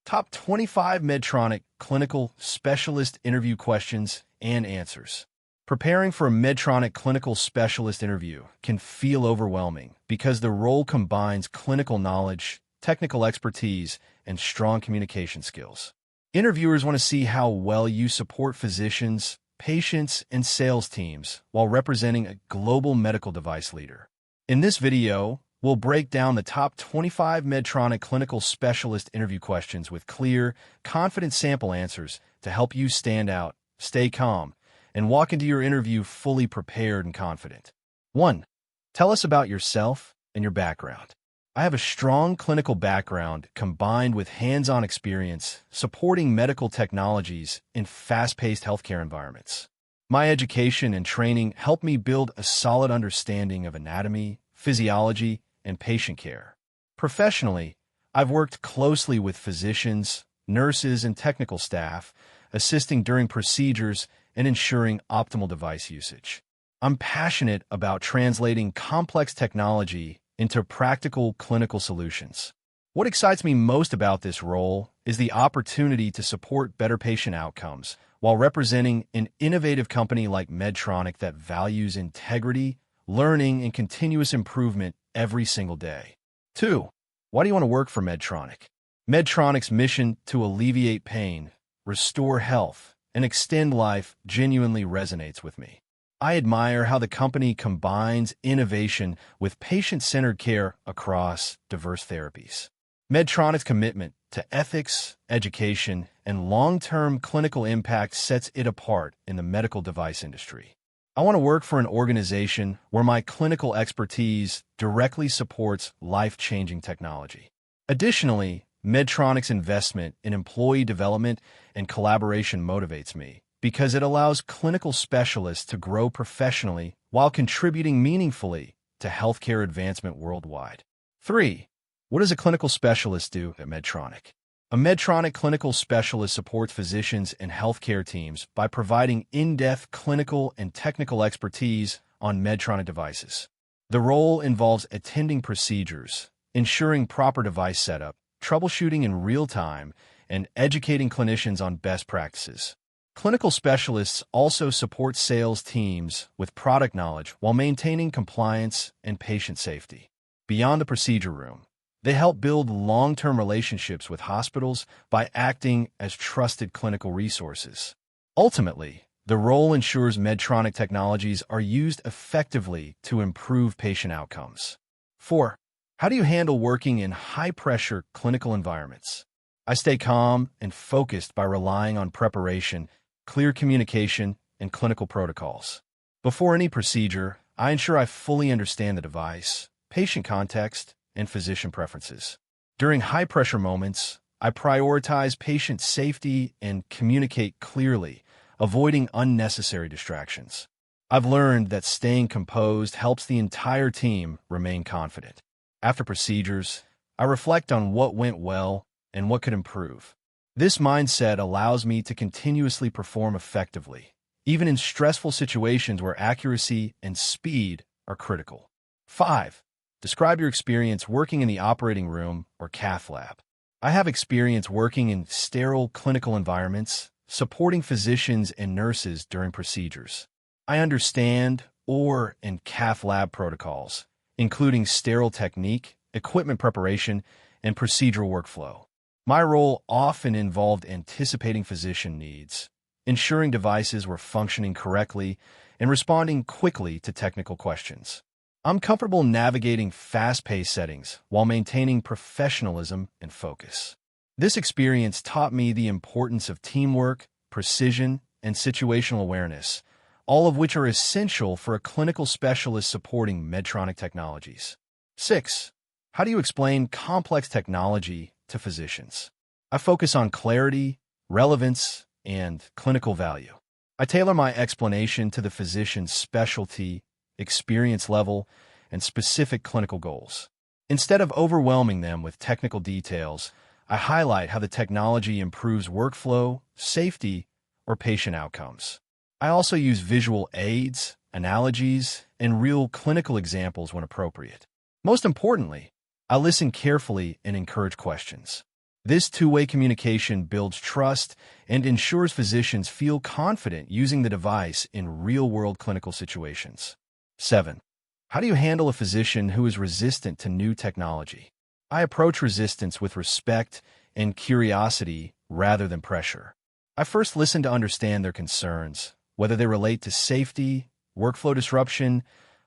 Top 25 Medtronic Clinical Specialist Interview Questions and Answers. Preparing for a Medtronic Clinical Specialist interview can feel overwhelming because the role combines clinical knowledge, technical expertise, and strong communication skills. Interviewers want to see how well you support physicians, patients, and sales teams while representing a global medical device leader. In this video, we'll break down the top 25 Medtronic Clinical Specialist interview questions with clear, confident sample answers to help you stand out, stay calm, and walk into your interview fully prepared and confident. 1. Tell us about yourself and your background. I have a strong clinical background combined with hands-on experience supporting medical technologies in fast-paced healthcare environments. My education and training helped me build a solid understanding of anatomy, physiology, and patient care. Professionally, I've worked closely with physicians, nurses, and technical staff, assisting during procedures and ensuring optimal device usage. I'm passionate about translating complex technology into practical clinical solutions. What excites me most about this role is the opportunity to support better patient outcomes while representing an innovative company like Medtronic that values integrity, learning, and continuous improvement every single day. 2. Why do you want to work for Medtronic? Medtronic's mission to alleviate pain, restore health, and extend life genuinely resonates with me. I admire how the company combines innovation with patient-centered care across diverse therapies. Medtronic's commitment to ethics, education, and long-term clinical impact sets it apart in the medical device industry. I want to work for an organization where my clinical expertise directly supports life-changing technology. Additionally, Medtronic's investment in employee development and collaboration motivates me because it allows clinical specialists to grow professionally while contributing meaningfully to healthcare advancement worldwide. 3. What does a clinical specialist do at Medtronic? A Medtronic clinical specialist supports physicians and healthcare teams by providing in-depth clinical and technical expertise on Medtronic devices. The role involves attending procedures, ensuring proper device setup, troubleshooting in real time, and educating clinicians on best practices. Clinical specialists also support sales teams with product knowledge while maintaining compliance and patient safety. Beyond the procedure room, they help build long-term relationships with hospitals by acting as trusted clinical resources. Ultimately, the role ensures Medtronic technologies are used effectively to improve patient outcomes. 4. How do you handle working in high-pressure clinical environments? I stay calm and focused by relying on preparation, clear communication, and clinical protocols. Before any procedure, I ensure I fully understand the device, patient context, and physician preferences. During high-pressure moments, I prioritize patient safety and communicate clearly, avoiding unnecessary distractions. I've learned that staying composed helps the entire team remain confident. After procedures, I reflect on what went well and what could improve. This mindset allows me to continuously perform effectively, even in stressful situations where accuracy and speed are critical. 5. Describe your experience working in the operating room or cath lab. I have experience working in sterile clinical environments, supporting physicians and nurses during procedures. I understand OR and cath lab protocols, including sterile technique, equipment preparation, and procedural workflow. My role often involved anticipating physician needs, ensuring devices were functioning correctly, and responding quickly to technical questions. I'm comfortable navigating fast-paced settings while maintaining professionalism and focus. This experience taught me the importance of teamwork, precision, and situational awareness, all of which are essential for a clinical specialist supporting Medtronic technologies. 6. How do you explain complex technology to physicians? I focus on clarity, relevance, and clinical value. I tailor my explanation to the physician's specialty, experience level, and specific clinical goals. Instead of overwhelming them with technical details, I highlight how the technology improves workflow, safety, or patient outcomes. I also use visual aids, analogies, and real clinical examples when appropriate. Most importantly, I listen carefully and encourage questions. This two-way communication builds trust and ensures physicians feel confident using the device in real-world clinical situations. 7. How do you handle a physician who is resistant to new technology? I approach resistance with respect and curiosity rather than pressure. I first listen to understand their concerns, whether they relate to safety, workflow disruption,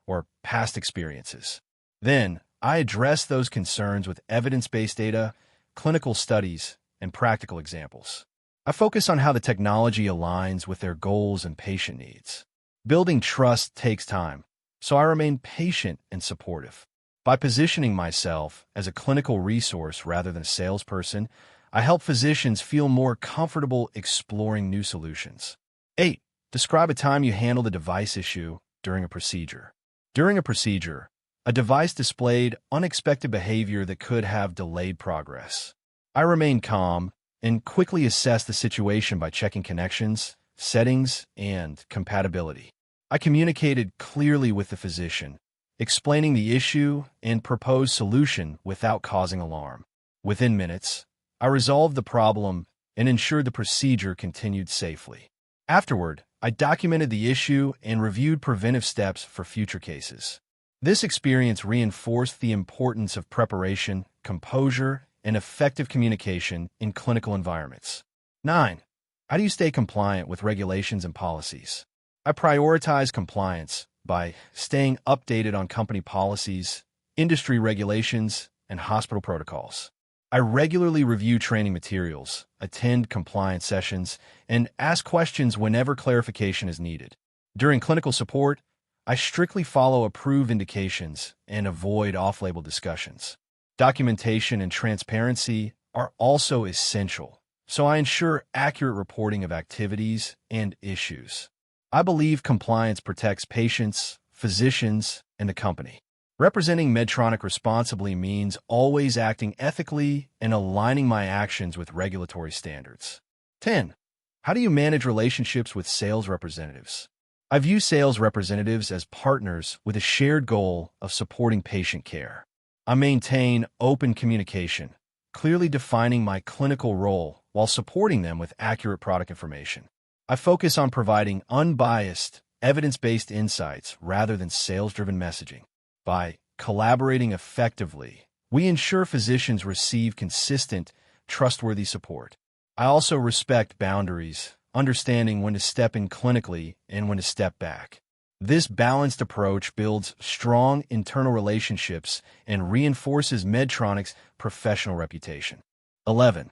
or past experiences. Then, I address those concerns with evidence-based data, clinical studies, and practical examples. I focus on how the technology aligns with their goals and patient needs. Building trust takes time, so I remain patient and supportive. By positioning myself as a clinical resource rather than a salesperson, I help physicians feel more comfortable exploring new solutions. 8. Describe a time you handled a device issue during a procedure. During a procedure, a device displayed unexpected behavior that could have delayed progress. I remained calm and quickly assessed the situation by checking connections, settings, and compatibility. I communicated clearly with the physician, explaining the issue and proposed solution without causing alarm. Within minutes, I resolved the problem and ensured the procedure continued safely. Afterward, I documented the issue and reviewed preventive steps for future cases. This experience reinforced the importance of preparation, composure, and effective communication in clinical environments. 9. How do you stay compliant with regulations and policies? I prioritize compliance by staying updated on company policies, industry regulations, and hospital protocols. I regularly review training materials, attend compliance sessions, and ask questions whenever clarification is needed. During clinical support, I strictly follow approved indications and avoid off-label discussions. Documentation and transparency are also essential, so I ensure accurate reporting of activities and issues. I believe compliance protects patients, physicians, and the company. Representing Medtronic responsibly means always acting ethically and aligning my actions with regulatory standards. 10. How do you manage relationships with sales representatives? I view sales representatives as partners with a shared goal of supporting patient care. I maintain open communication, clearly defining my clinical role while supporting them with accurate product information. I focus on providing unbiased, evidence-based insights rather than sales-driven messaging. By collaborating effectively, we ensure physicians receive consistent, trustworthy support. I also respect boundaries, understanding when to step in clinically and when to step back. This balanced approach builds strong internal relationships and reinforces Medtronic's professional reputation. 11.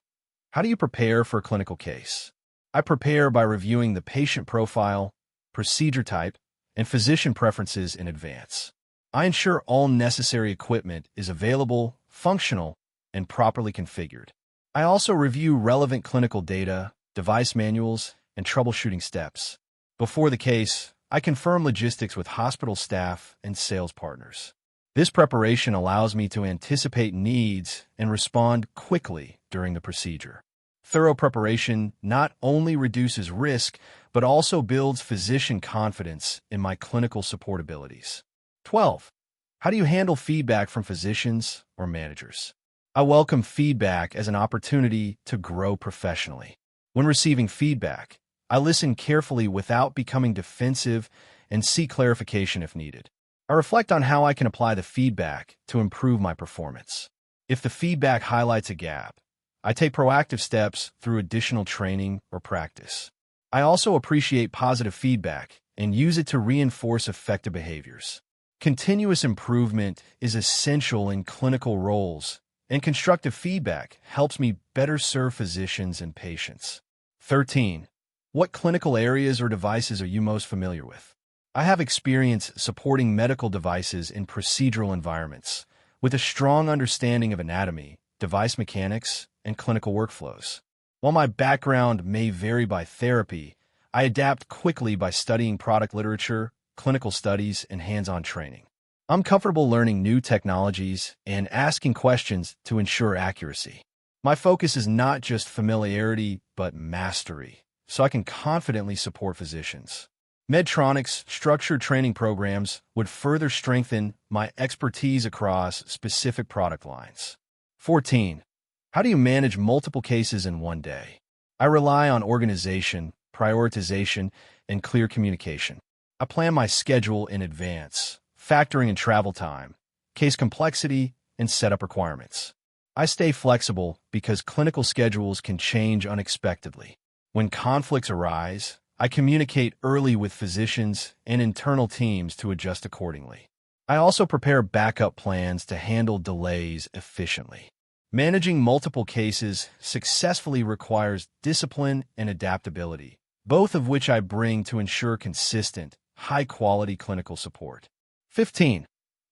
How do you prepare for a clinical case? I prepare by reviewing the patient profile, procedure type, and physician preferences in advance. I ensure all necessary equipment is available, functional, and properly configured. I also review relevant clinical data, device manuals, and troubleshooting steps. Before the case, I confirm logistics with hospital staff and sales partners. This preparation allows me to anticipate needs and respond quickly during the procedure. Thorough preparation not only reduces risk, but also builds physician confidence in my clinical support abilities. 12. How do you handle feedback from physicians or managers? I welcome feedback as an opportunity to grow professionally. When receiving feedback, I listen carefully without becoming defensive and seek clarification if needed. I reflect on how I can apply the feedback to improve my performance. If the feedback highlights a gap, I take proactive steps through additional training or practice. I also appreciate positive feedback and use it to reinforce effective behaviors. Continuous improvement is essential in clinical roles, and constructive feedback helps me better serve physicians and patients. 13. What clinical areas or devices are you most familiar with? I have experience supporting medical devices in procedural environments, with a strong understanding of anatomy, device mechanics, and clinical workflows. While my background may vary by therapy, I adapt quickly by studying product literature, clinical studies, and hands-on training. I'm comfortable learning new technologies and asking questions to ensure accuracy. My focus is not just familiarity, but mastery, so I can confidently support physicians. Medtronic's structured training programs would further strengthen my expertise across specific product lines. 14. How do you manage multiple cases in one day? I rely on organization, prioritization, and clear communication. I plan my schedule in advance, factoring in travel time, case complexity, and setup requirements. I stay flexible because clinical schedules can change unexpectedly. When conflicts arise, I communicate early with physicians and internal teams to adjust accordingly. I also prepare backup plans to handle delays efficiently. Managing multiple cases successfully requires discipline and adaptability, both of which I bring to ensure consistent, high-quality clinical support. 15.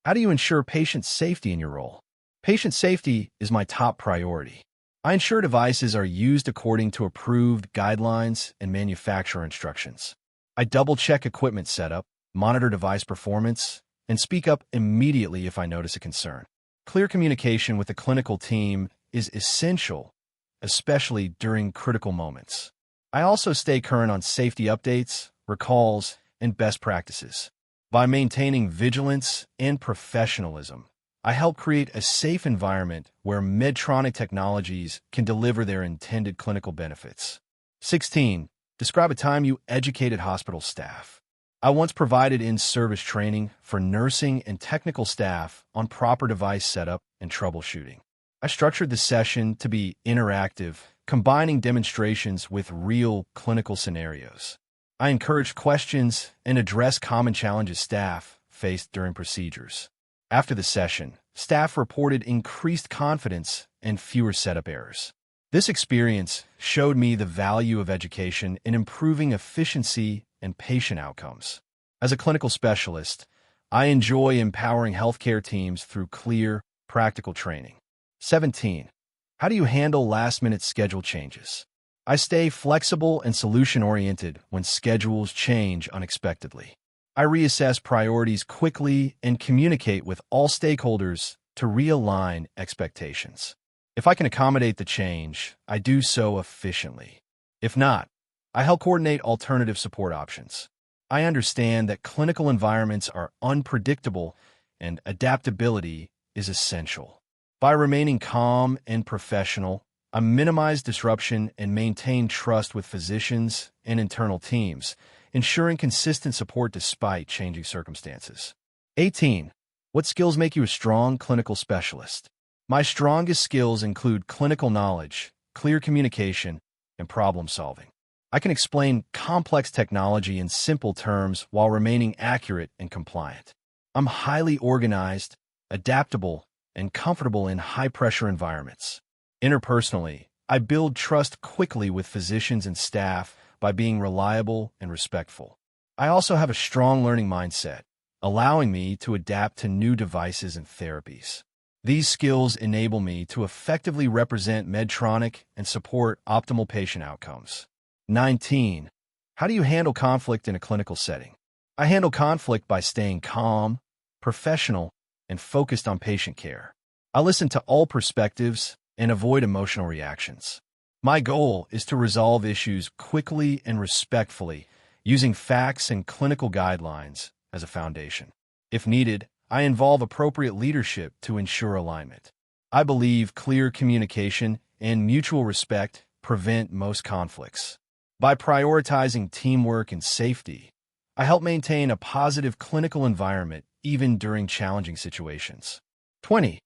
How do you ensure patient safety in your role? Patient safety is my top priority. I ensure devices are used according to approved guidelines and manufacturer instructions. I double-check equipment setup, monitor device performance, and speak up immediately if I notice a concern. Clear communication with the clinical team is essential, especially during critical moments. I also stay current on safety updates, recalls, and best practices. By maintaining vigilance and professionalism, I help create a safe environment where Medtronic technologies can deliver their intended clinical benefits. 16. Describe a time you educated hospital staff. I once provided in-service training for nursing and technical staff on proper device setup and troubleshooting. I structured the session to be interactive, combining demonstrations with real clinical scenarios. I encouraged questions and addressed common challenges staff faced during procedures. After the session, staff reported increased confidence and fewer setup errors. This experience showed me the value of education in improving efficiency and patient outcomes. As a clinical specialist, I enjoy empowering healthcare teams through clear, practical training. 17. How do you handle last-minute schedule changes? I stay flexible and solution-oriented when schedules change unexpectedly. I reassess priorities quickly and communicate with all stakeholders to realign expectations. If I can accommodate the change, I do so efficiently. If not, I help coordinate alternative support options. I understand that clinical environments are unpredictable and adaptability is essential. By remaining calm and professional, I minimize disruption and maintain trust with physicians and internal teams, ensuring consistent support despite changing circumstances. 18. What skills make you a strong clinical specialist? My strongest skills include clinical knowledge, clear communication, and problem solving. I can explain complex technology in simple terms while remaining accurate and compliant. I'm highly organized, adaptable, and comfortable in high-pressure environments. Interpersonally, I build trust quickly with physicians and staff by being reliable and respectful. I also have a strong learning mindset, allowing me to adapt to new devices and therapies. These skills enable me to effectively represent Medtronic and support optimal patient outcomes. 19. How do you handle conflict in a clinical setting? I handle conflict by staying calm, professional, and focused on patient care. I listen to all perspectives and avoid emotional reactions. My goal is to resolve issues quickly and respectfully, using facts and clinical guidelines as a foundation. If needed, I involve appropriate leadership to ensure alignment. I believe clear communication and mutual respect prevent most conflicts. By prioritizing teamwork and safety, I help maintain a positive clinical environment even during challenging situations. 20.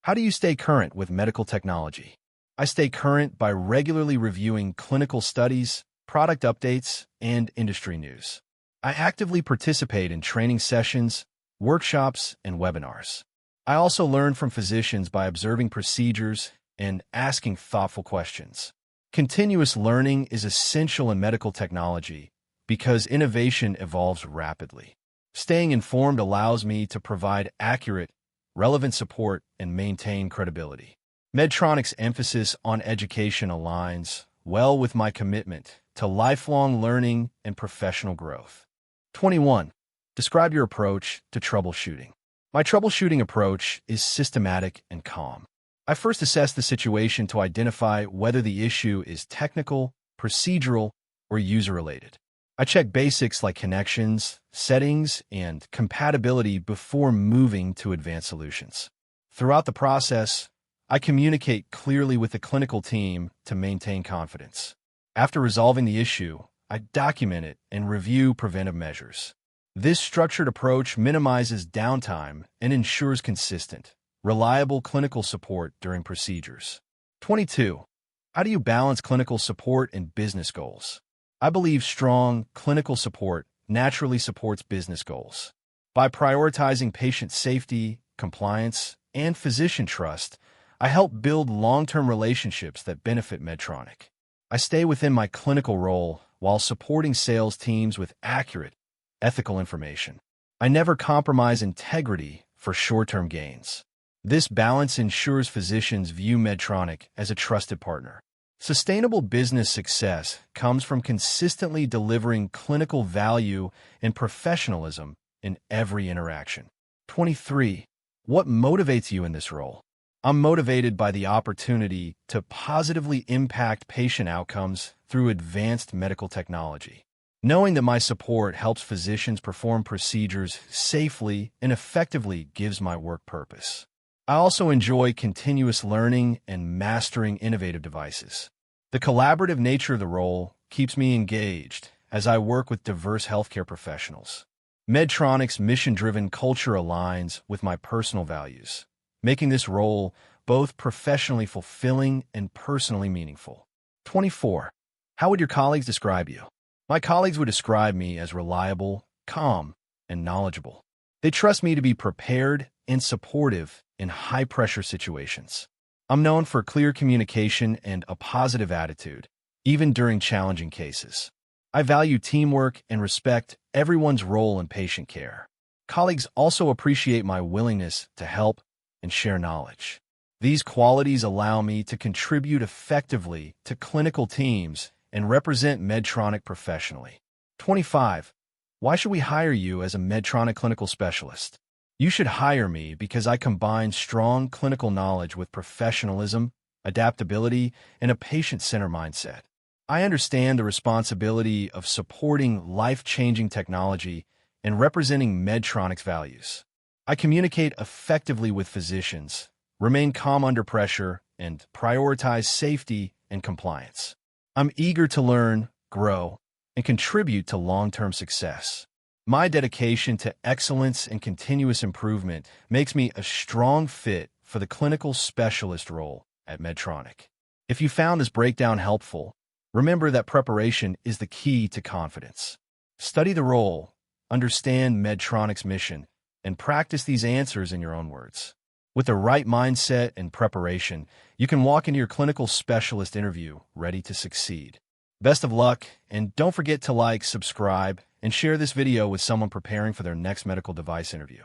How do you stay current with medical technology? I stay current by regularly reviewing clinical studies, product updates, and industry news. I actively participate in training sessions, workshops, and webinars. I also learn from physicians by observing procedures and asking thoughtful questions. Continuous learning is essential in medical technology because innovation evolves rapidly. Staying informed allows me to provide accurate, relevant support and maintain credibility. Medtronic's emphasis on education aligns well with my commitment to lifelong learning and professional growth. 21. Describe your approach to troubleshooting. My troubleshooting approach is systematic and calm. I first assess the situation to identify whether the issue is technical, procedural, or user-related. I check basics like connections, settings, and compatibility before moving to advanced solutions. Throughout the process, I communicate clearly with the clinical team to maintain confidence. After resolving the issue, I document it and review preventive measures. This structured approach minimizes downtime and ensures consistent, reliable clinical support during procedures. 22. How do you balance clinical support and business goals? I believe strong clinical support naturally supports business goals. By prioritizing patient safety, compliance, and physician trust, I help build long-term relationships that benefit Medtronic. I stay within my clinical role while supporting sales teams with accurate, ethical information. I never compromise integrity for short-term gains. This balance ensures physicians view Medtronic as a trusted partner. Sustainable business success comes from consistently delivering clinical value and professionalism in every interaction. 23. What motivates you in this role? I'm motivated by the opportunity to positively impact patient outcomes through advanced medical technology. Knowing that my support helps physicians perform procedures safely and effectively gives my work purpose. I also enjoy continuous learning and mastering innovative devices. The collaborative nature of the role keeps me engaged as I work with diverse healthcare professionals. Medtronic's mission-driven culture aligns with my personal values, making this role both professionally fulfilling and personally meaningful. 24. How would your colleagues describe you? My colleagues would describe me as reliable, calm, and knowledgeable. They trust me to be prepared and supportive in high-pressure situations. I'm known for clear communication and a positive attitude, even during challenging cases. I value teamwork and respect everyone's role in patient care. Colleagues also appreciate my willingness to help and share knowledge. These qualities allow me to contribute effectively to clinical teams and represent Medtronic professionally. 25. Why should we hire you as a Medtronic Clinical Specialist? You should hire me because I combine strong clinical knowledge with professionalism, adaptability, and a patient-centered mindset. I understand the responsibility of supporting life-changing technology and representing Medtronic's values. I communicate effectively with physicians, remain calm under pressure, and prioritize safety and compliance. I'm eager to learn, grow, and contribute to long-term success. My dedication to excellence and continuous improvement makes me a strong fit for the clinical specialist role at Medtronic. If you found this breakdown helpful, remember that preparation is the key to confidence. Study the role, understand Medtronic's mission, and practice these answers in your own words. With the right mindset and preparation, you can walk into your clinical specialist interview ready to succeed. Best of luck, and don't forget to like, subscribe, and share this video with someone preparing for their next medical device interview.